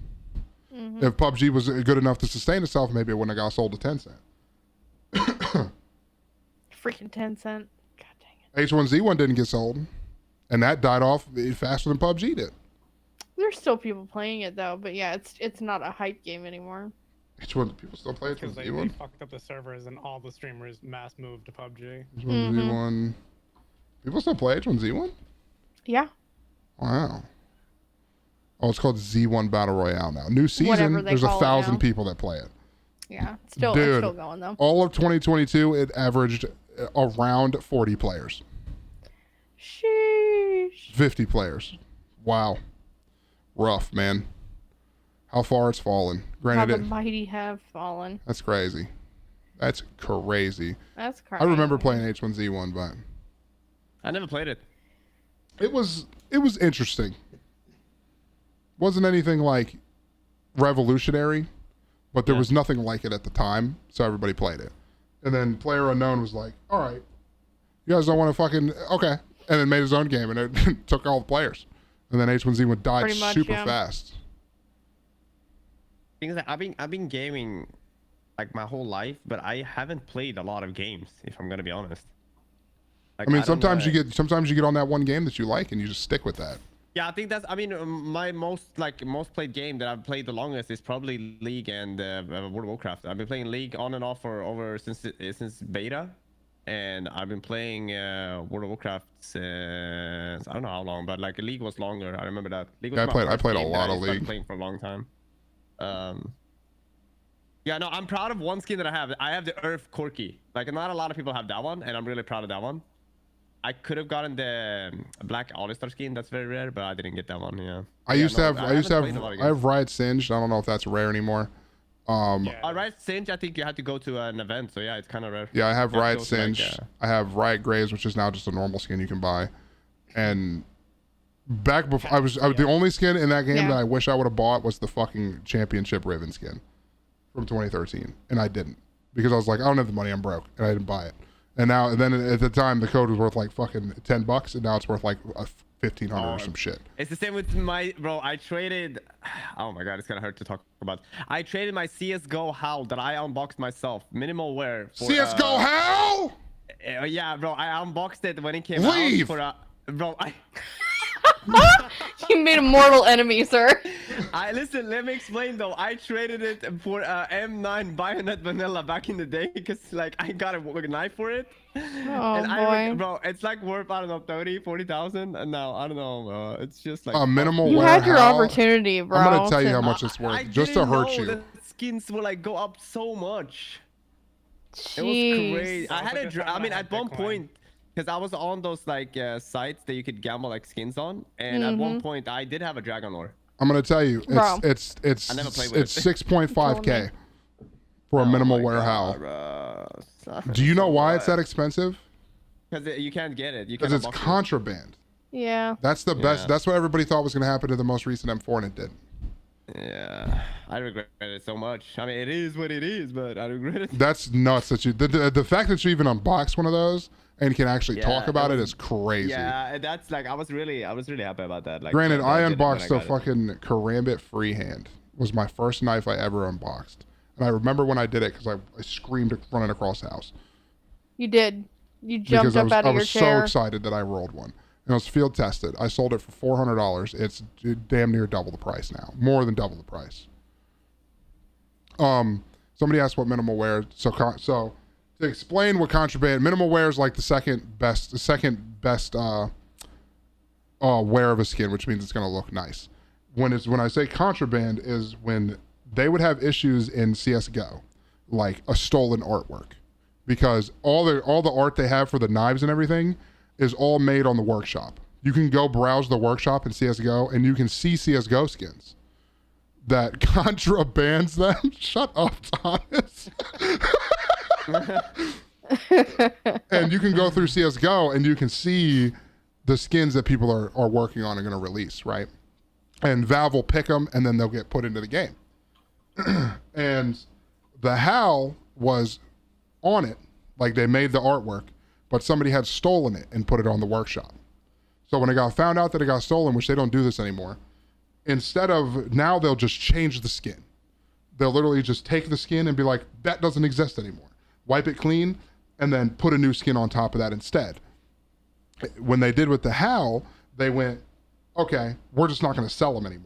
Mm-hmm. If PUBG was good enough to sustain itself, maybe it wouldn't have got sold to Tencent. Freaking Tencent. God dang it. H1Z1 didn't get sold, and that died off faster than PUBG did. There's still people playing it though, but yeah, it's not a hype game anymore. H1 people still play Because they H1Z1. fucked up the servers and all the streamers mass moved to PUBG. H1Z1. People still play H1Z1? Yeah. Wow. Oh, it's called Z1 Battle Royale now. New season, Whatever they there's call it 1,000 now. people that play it. Yeah. It's still going though. All of 2022, it averaged around 40 players. Sheesh. 50 players. Wow. Rough, man. How far it's fallen. How Granted, the mighty have fallen. that's crazy. That's crazy. That's crazy. I remember playing H1Z1, but I never played it. it was interesting. Wasn't anything like revolutionary, but there was nothing like it at the time, so everybody played it. And then PlayerUnknown was like, all right, you guys don't want to fucking, okay. And then made his own game, and it took all the players. And then H1Z1 died Pretty much, super yeah. fast. Things that I've been gaming like my whole life, but I haven't played a lot of games, if I'm gonna be honest. Like, I mean, don't sometimes know. you get on that one game that you like, and you just stick with that. Yeah, I think that's. I mean, my most played game that I've played the longest is probably League and World of Warcraft. I've been playing League on and off for over since beta, and I've been playing World of Warcraft since I don't know how long, but like League was longer. I remember that. League was Yeah, my I first played a game lot that I of started League. playing for a long time. Yeah, no, I'm proud of one skin that I have. I have the Earth Corky. Like, not a lot of people have that one, and I'm really proud of that one. I could have gotten the Black All-Star skin. That's very rare, but I didn't get that one. Yeah. I used to have Riot Singed. I don't know if that's rare anymore. Riot Singed, I think you had to go to an event, so yeah, it's kind of rare. Yeah, I have You Riot to go to, like, Singed. I have Riot Graves, which is now just a normal skin you can buy. And back before, the only skin in that game that I wish I would have bought was the fucking Championship Ribbon skin from 2013, and I didn't because I was like, I don't have the money, I'm broke, and I didn't buy it. And then at the time, the code was worth like fucking $10, and now it's worth like $1,500 or some shit. It's the same with my bro. I traded. Oh my god, it's gonna hurt to talk about. I traded my CS:GO HAL that I unboxed myself, minimal wear. For, CS:GO HAL? Yeah, bro. I unboxed it when it came Leave. out for bro. You made a mortal enemy, sir. Listen. Let me explain though. I traded it for M9 Bayonet Vanilla back in the day because like I got a knife for it. Oh And boy. bro, it's like worth I don't know 30, 40,000, and now I don't know. Bro. It's just like A minimal You wear had your how- opportunity, bro. I'm gonna tell you to- how much it's worth, I just to didn't hurt know you. the skins will like go up so much. It was Jeez. crazy. I Sounds had like a a dra- time I when mean, I had at one Bitcoin. point, because I was on those like sites that you could gamble like skins on, and at one Mhm. point I did have a Dragon Lore. I'm gonna tell you, Bro. it's I never played with it's it. 6.5k for a minimal wear how. Do you know why it's that expensive? Because you can't get it. You Because can't it's unbox it. contraband. Yeah. That's the best. Yeah. That's what everybody thought was gonna happen to the most recent M4, and it didn't. Yeah, I regret it so much. I mean, it is what it is, but I regret it. That's nuts. That you the fact that you even unboxed one of those and can actually talk Yeah, about it it was- is crazy. Yeah, that's like I was really happy about that. Like, Granted, that I did it when unboxed a got it. fucking Karambit freehand. Was my first knife I ever unboxed, and I remember when I did it because I screamed running across the house You did. You because jumped up out I of your was so chair. excited that I rolled one. And it was field tested. I sold it for $400. It's damn near double the price now, more than double the price. Somebody asked what minimal wear. So to explain what contraband, minimal wear is like the second best wear of a skin, which means it's going to look nice. When I say contraband is when they would have issues in CS:GO, like a stolen artwork, because all the art they have for the knives and everything is all made on the workshop. You can go browse the workshop in CS:GO and you can see CS:GO skins that contrabands them. Shut up, Thomas. And you can go through CS:GO and you can see the skins that people are working on and going to release, right? And Valve will pick them and then they'll get put into the game. And the HAL was on it, like they made the artwork, but somebody had stolen it and put it on the workshop. So when it got found out that it got stolen, which they don't do this anymore, instead of, now they'll just change the skin. They'll literally just take the skin and be like, that doesn't exist anymore. Wipe it clean and then put a new skin on top of that instead. When they did with the HAL, they went, okay, we're just not going to sell them anymore.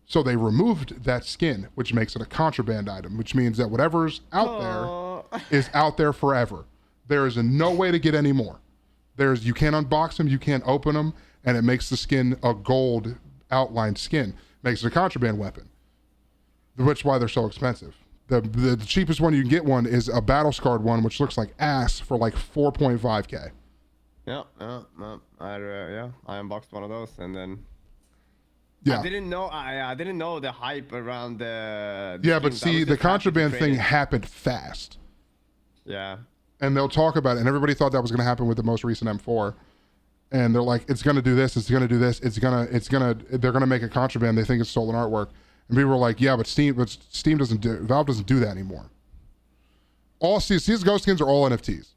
So they removed that skin, which makes it a contraband item, which means that whatever's out there is out there forever. There is no way to get any more. You can't unbox them, you can't open them, and it makes the skin a gold outlined skin. Makes it a contraband weapon, which is why they're so expensive. The cheapest one you can get one is a battle scarred one, which looks like ass for like 4.5k. Yeah, I unboxed one of those and then. Yeah. I didn't know the hype around the Yeah, but skins. I was see, just the happy to contraband trade thing it. happened fast. Yeah. And they'll talk about it, and everybody thought that was going to happen with the most recent M4. And they're like, it's going to do this, it's going to do this, they're going to make a contraband, they think it's stolen artwork. And people were like, yeah, but Valve doesn't do that anymore. All CSGO skins are all NFTs.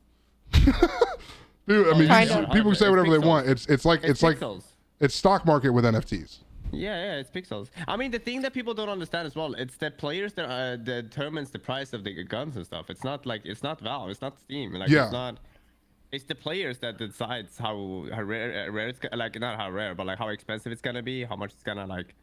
Dude, I mean, Kind of. people can say It's whatever they pixels. want. It's like Pixels. it's stock market with NFTs. Yeah, it's pixels. I mean, the thing that people don't understand as well, it's the players that determines the price of the guns and stuff. It's not Valve, it's not Steam. Like, Yeah. it's the players that decides how rare it's like, not how rare, but like how expensive it's gonna be, how much it's gonna like.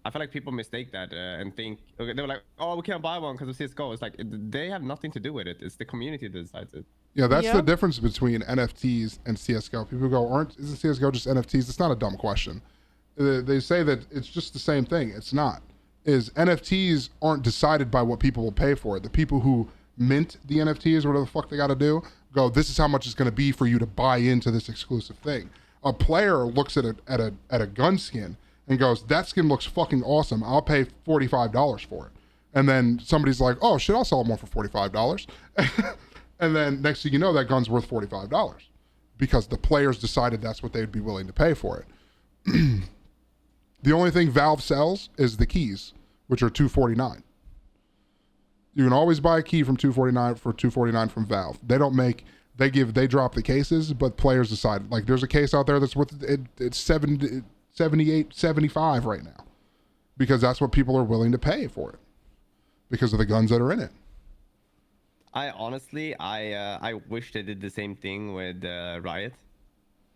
I feel like people mistake that and think, okay, they were like, oh, we can't buy one because of CS:GO. It's like they have nothing to do with it. It's the community that decides it. Yeah, that's the Yep. difference between NFTs and CSGO. People go, isn't CSGO just NFTs? It's not a dumb question. They say that it's just the same thing. It's not. NFTs aren't decided by what people will pay for it. The people who mint the NFTs, whatever the fuck they got to do, go, this is how much it's going to be for you to buy into this exclusive thing. A player looks at a gun skin and goes, that skin looks fucking awesome. I'll pay $45 for it. And then somebody's like, oh shit, I'll sell them one for $45. And then next thing you know, that gun's worth $45 because the players decided that's what they'd be willing to pay for it. The only thing Valve sells is the keys, which are $249. You can always buy a key from $249 from Valve. They drop the cases, but players decide. Like there's a case out there that's worth it's $78, $75 right now, because that's what people are willing to pay for it, because of the guns that are in it. I honestly, I wish they did the same thing with Riot.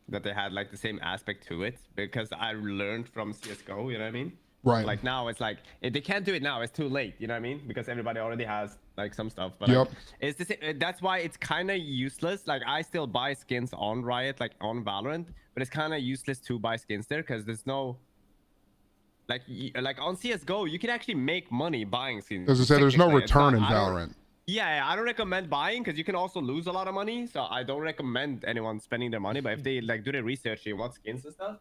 that they had like the same aspect to it, because I learned from CS:GO. You know what I mean? Right. Like now it's like if they can't do it now, it's too late. You know what I mean? Because everybody already has like some stuff. But Yep. like, it's the same, that's why it's kind of useless. Like I still buy skins on Riot, like on Valorant, but it's kind of useless to buy skins there because there's no like on CS:GO you can actually make money buying skins. As I said, there's no technically. It's return not- in I don't- Valorant. Yeah, I don't recommend buying because you can also lose a lot of money. So I don't recommend anyone spending their money. But if they like do their research and want skins and stuff,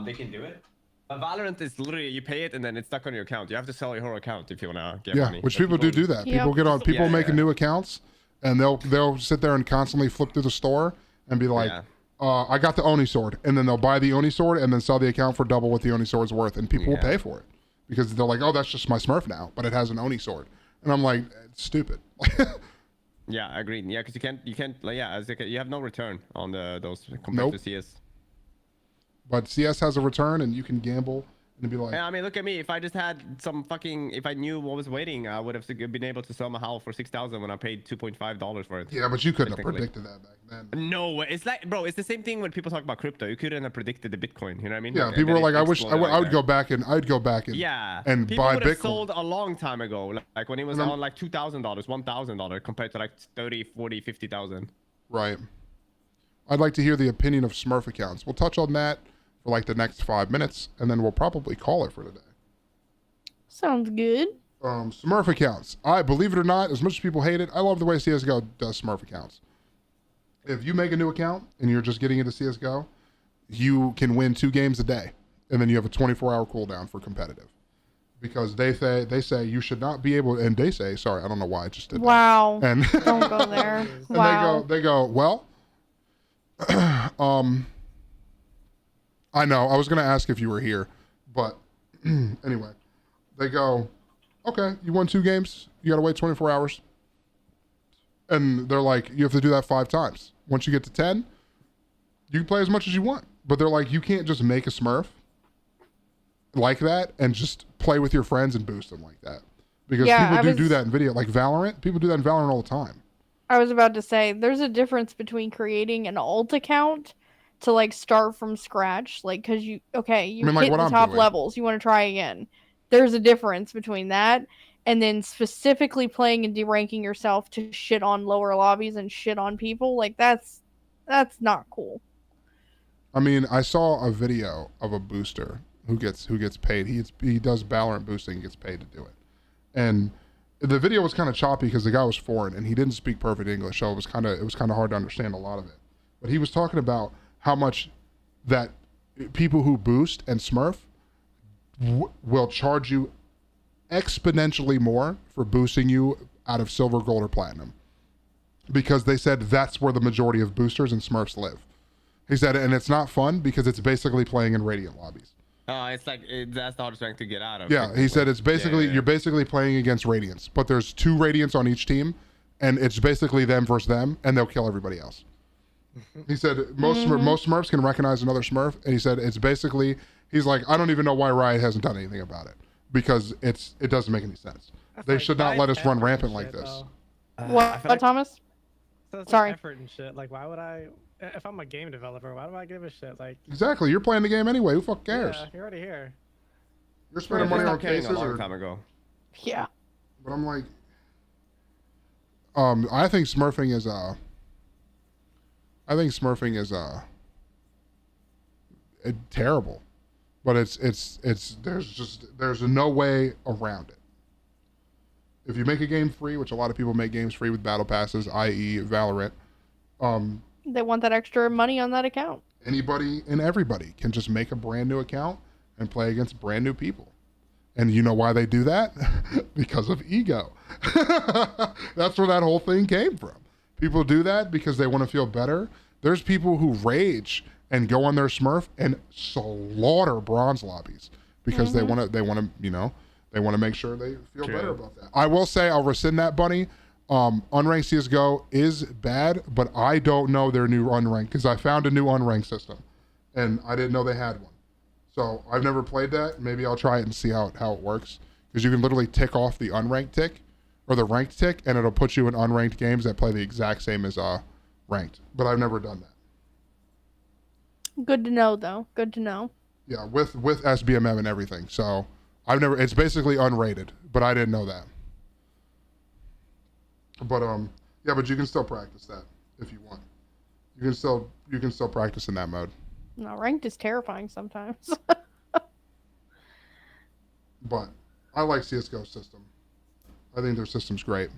they can do it. But Valorant is literally you pay it and then it's stuck on your account. You have to sell your whole account if you wanna get Yeah, money. which But people do that. Yep. People get on. People Yeah, make yeah. new accounts, and they'll sit there and constantly flip through the store and be like, Yeah. I got the Oni sword, and then they'll buy the Oni sword and then sell the account for double what the Oni sword's worth, and people will Yeah. pay for it because they're like, oh, that's just my Smurf now, but it has an Oni sword, and I'm like, it's stupid. Yeah, agreed. Yeah, because you can't like yeah, as you have no return on those compared Nope. to CS. But CS has a return, and you can gamble and be like, Yeah, I mean, look at me. If I just had if I knew what was waiting, I would have been able to sell my house for $6,000 when I paid $2.5 for it. yeah, but you couldn't have Technically. predicted that back then. No way. It's like, bro, it's the same thing when people talk about crypto. You couldn't have predicted the Bitcoin. You know what I mean? Yeah, and people then were it like, I wish exploded I would like go that. back and I'd go back and Yeah, and people buy would have Bitcoin. sold a long time ago, like when it was And I'm- on like $2,000, $1,000 compared to like 30, 40, 50,000. Right. I'd like to hear the opinion of Smurf accounts. We'll touch on that for like the next 5 minutes, and then we'll probably call it for today. Sounds good. Smurf accounts. I believe it or not, as much as people hate it, I love the way CS:GO does Smurf accounts. If you make a new account and you're just getting into CS:GO, you can win 2 games a day, and then you have a 24-hour cooldown for competitive. Because they say you should not be able, and they say, sorry, I don't know why I just did Wow. that. And Don't go there. and Wow. they go, well, I know, I was going to ask if you were here, but anyway, they go, okay, you won 2 games, you got to wait 24 hours. And they're like, you have to do that 5 times. Once you get to 10, you can play as much as you want. But they're like, you can't just make a Smurf like that and just play with your friends and boost them like that. Because Yeah, people do that in video. Like Valorant, people do that in Valorant all the time. I was about to say, there's a difference between creating an alt account to like start from scratch, like because you mean, like hit what the I'm top doing. levels, you want to try again. There's a difference between that and then specifically playing and deranking yourself to shit on lower lobbies and shit on people. Like that's not cool. I mean, I saw a video of a booster who gets paid. He does Valorant boosting, gets paid to do it. And the video was kind of choppy because the guy was foreign and he didn't speak perfect English, so it was kind of hard to understand a lot of it. But he was talking about how much that people who boost and Smurf will charge you exponentially more for boosting you out of silver, gold, or platinum, because they said that's where the majority of boosters and Smurfs live. He said, and it's not fun because it's basically playing in Radiant lobbies. It's like that's the hardest rank to get out of. Yeah, he said it's basically you're basically playing against Radiants, but there's 2 Radiants on each team, and it's basically them versus them, and they'll kill everybody else. He said most Smurfs can recognize another Smurf, and he said it's basically, he's like, I don't even know why Riot hasn't done anything about it, because it doesn't make any sense. They should not let us run rampant like this. What, Thomas? So it's Sorry. like effort and shit. Like, why would I? If I'm a game developer, why do I give a shit? Like, Exactly, you're playing the game anyway. Who fuck cares? yeah, you're already here. You're spending money on caring cases, a long or, time ago. Yeah. but I'm like, I think smurfing is terrible, but there's no way around it. If you make a game free, which a lot of people make games free with battle passes, i.e. Valorant, They want that extra money on that account. anybody and everybody can just make a brand new account and play against brand new people. And you know why they do that? Because of ego. That's where that whole thing came from. People do that because they want to feel better. There's people who rage and go on their Smurf and slaughter bronze lobbies because they want to make sure they feel better about that. I will say, I'll rescind that, Bunny. Unranked CSGO is bad, but I don't know their new unranked because I found a new unranked system and I didn't know they had one. So I've never played that. Maybe I'll try it and see how it works, because you can literally tick off the unranked tick or the ranked tick and it'll put you in unranked games that play the exact same as ranked. But I've never done that. Good to know, though. Good to know. Yeah, with SBMM and everything. So it's basically unrated, but I didn't know that. But yeah, but you can still practice that if you want. You can still practice in that mode. No, ranked is terrifying sometimes. But I like CSGO's system. I think their system's great.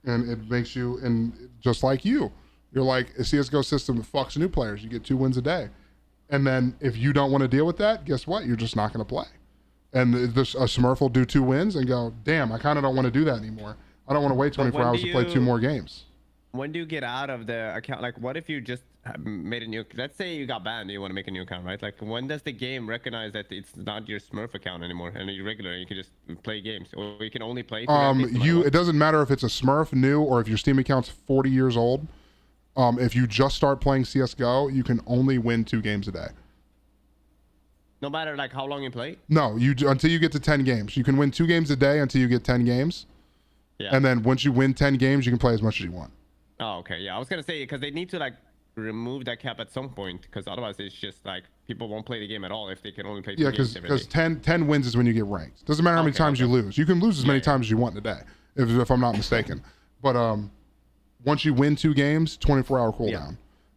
And it makes you, and just like you're like, a CSGO system fucks new players. You get 2 wins a day. And then if you don't want to deal with that, guess what? You're just not going to play. And a Smurf will do 2 wins and go, damn, I kind of don't want to do that anymore. I don't want to wait 24 hours to play 2 more games. When do you get out of the account? Like, what if you just made a new, let's say you got banned and you want to make a new account, right? Like, when does the game recognize that it's not your Smurf account anymore and you're regular and you can just play games, or you can only play it doesn't matter if it's a Smurf new or if your Steam account's 40 years old. If you just start playing CSGO, you can only win 2 games a day. No matter like how long you play? No, until you get to 10 games. You can win 2 games a day until you get 10 games. Yeah. And then once you win 10 games, you can play as much as you want. Oh, okay. Yeah, I was gonna say, because they need to like remove that cap at some point, because otherwise it's just like people won't play the game at all if they can only play 2 games every day. Because 10 wins is when you get ranked. Doesn't matter how many times you lose. You can lose as many times as you want in a day, if I'm not mistaken. But once you win 2 games, 24-hour cooldown. Yeah.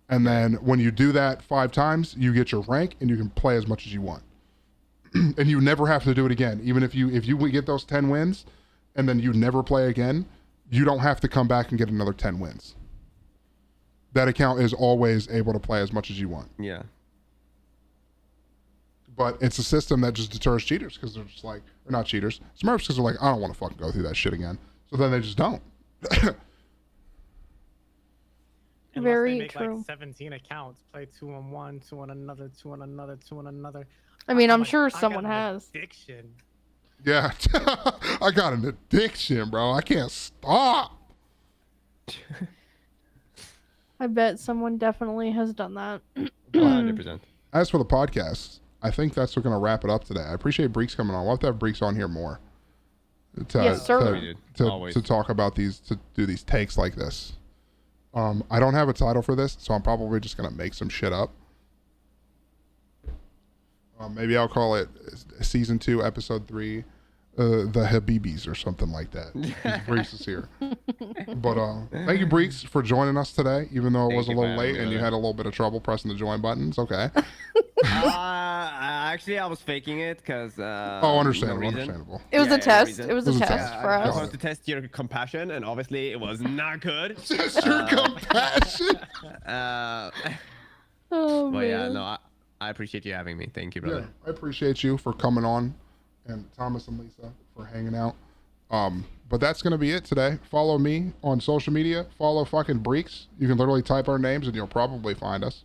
And then when you do that 5 times, you get your rank and you can play as much as you want. And you never have to do it again. Even if you get those 10 wins and then you never play again, you don't have to come back and get another 10 wins. That account is always able to play as much as you want. Yeah. But it's a system that just deters cheaters, because they're just like, or not cheaters, Smurfs, because they're like, I don't want to fucking go through that shit again. So then they just don't. Very they make true. Like 17 accounts, play 2 on one, 2 on another, 2 on another, 2 on another. I mean, I'm like, sure someone has. Addiction. Yeah, I got an addiction, bro. I can't stop. I bet someone definitely has done that. 100%. As for the podcast, I think that's going to wrap it up today. I appreciate ByBreekz coming on. We'll have to have ByBreekz on here more. Yes, sir. To talk about these, to do these takes like this. I don't have a title for this, so I'm probably just going to make some shit up. Maybe I'll call it Season 2, Episode 3, The Habibis or something like that. ByBreekz is here. But thank you, ByBreekz, for joining us today, even though it was a little late and you had a little bit of trouble pressing the join buttons. Okay. Actually, I was faking it because. Understandable. Understandable. It was a test. No It was a test for I us. wanted to test your compassion, and obviously it was not good. Just your compassion. Oh, But yeah, man. no, I appreciate you having me. Thank you, brother. Yeah, I appreciate you for coming on, and Thomas and Lisa for hanging out. But that's gonna be it today. Follow me on social media. Follow fucking ByBreekz. You can literally type our names and you'll probably find us.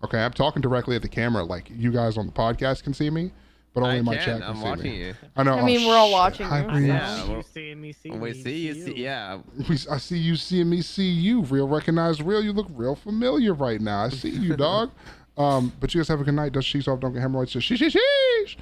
Okay, I'm talking directly at the camera, like you guys on the podcast can see me, but only my chat can I'm see watching me. you. I know. I mean, we're all watching Hi, you, ByBreekz. Yeah, You seeing me, see We me, see you. See, yeah. I see you seeing me see you. Real recognize real. You look real familiar right now. I see you, dog. But you guys have a good night. Does she's off? Don't get hemorrhoids. Sheesh.